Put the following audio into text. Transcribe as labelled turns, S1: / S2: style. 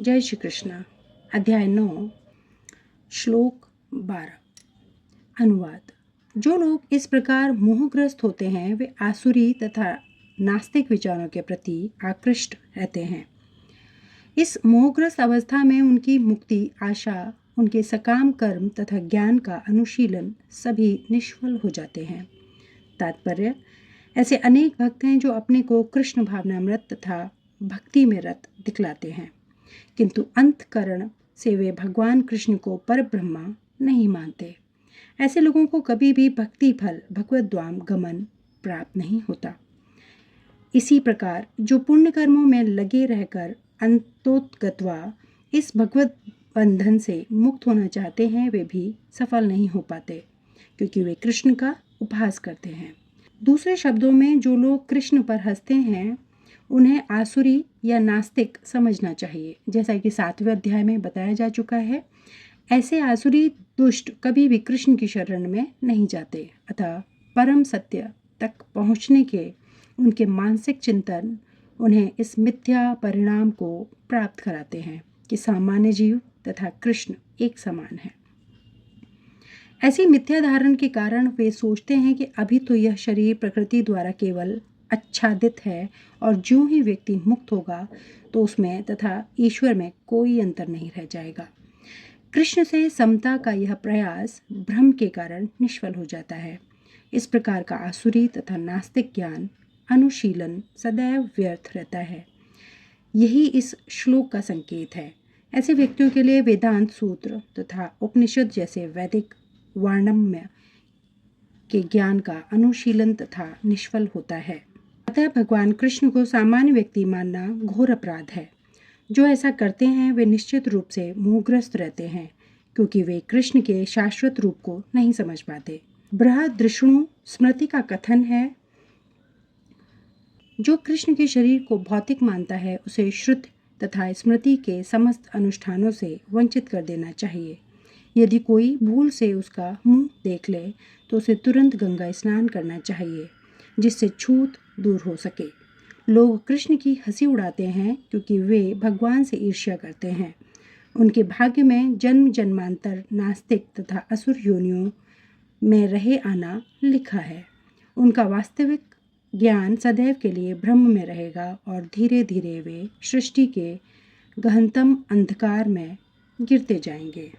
S1: जय श्री कृष्ण। अध्याय 9 श्लोक 12। अनुवाद। जो लोग इस प्रकार मोहग्रस्त होते हैं वे आसुरी तथा नास्तिक विचारों के प्रति आकृष्ट रहते हैं। इस मोहग्रस्त अवस्था में उनकी मुक्ति आशा, उनके सकाम कर्म तथा ज्ञान का अनुशीलन सभी निष्फल हो जाते हैं। तात्पर्य: ऐसे अनेक भक्त हैं जो अपने को कृष्ण भावनामृत तथा भक्ति में रत दिखलाते हैं, किंतु अंतःकरण से वे भगवान कृष्ण को परब्रह्मा नहीं मानते। ऐसे लोगों को कभी भी भक्ति फल भगवद्धाम गमन प्राप्त नहीं होता। इसी प्रकार जो पुण्य कर्मों में लगे रहकर अंतोत्गत्वा इस भगवत बंधन से मुक्त होना चाहते हैं वे भी सफल नहीं हो पाते, क्योंकि वे कृष्ण का उपहास करते हैं। दूसरे शब्दों में, जो लोग कृष्ण पर हंसते हैं उन्हें आसुरी या नास्तिक समझना चाहिए। जैसा कि 7वें अध्याय में बताया जा चुका है, ऐसे आसुरी दुष्ट कभी भी कृष्ण की शरण में नहीं जाते। अतः परम सत्य तक पहुँचने के उनके मानसिक चिंतन उन्हें इस मिथ्या परिणाम को प्राप्त कराते हैं कि सामान्य जीव तथा कृष्ण एक समान है। ऐसी मिथ्या धारण के कारण वे सोचते हैं कि अभी तो यह शरीर प्रकृति द्वारा केवल आच्छादित है और ज्यों ही व्यक्ति मुक्त होगा तो उसमें तथा ईश्वर में कोई अंतर नहीं रह जाएगा। कृष्ण से समता का यह प्रयास भ्रम के कारण निष्फल हो जाता है। इस प्रकार का आसुरी तथा नास्तिक ज्ञान अनुशीलन सदैव व्यर्थ रहता है। यही इस श्लोक का संकेत है। ऐसे व्यक्तियों के लिए वेदांत सूत्र तथा उपनिषद जैसे वैदिक वाणिज्य के ज्ञान का अनुशीलन तथा निष्फल होता है। अतः भगवान कृष्ण को सामान्य व्यक्ति मानना घोर अपराध है। जो ऐसा करते हैं वे निश्चित रूप से मोहग्रस्त रहते हैं, क्योंकि वे कृष्ण के शाश्वत रूप को नहीं समझ पाते। बृहदृष्णु स्मृति का कथन है, जो कृष्ण के शरीर को भौतिक मानता है उसे श्रुति तथा स्मृति के समस्त अनुष्ठानों से वंचित कर देना चाहिए। यदि कोई भूल से उसका मुंह देख ले तो उसे तुरंत गंगा स्नान करना चाहिए, जिससे छूत दूर हो सके। लोग कृष्ण की हंसी उड़ाते हैं क्योंकि वे भगवान से ईर्ष्या करते हैं। उनके भाग्य में जन्म जन्मांतर नास्तिक तथा असुर योनियों में रहे आना लिखा है। उनका वास्तविक ज्ञान सदैव के लिए ब्रह्म में रहेगा और धीरे धीरे वे सृष्टि के गहनतम अंधकार में गिरते जाएंगे।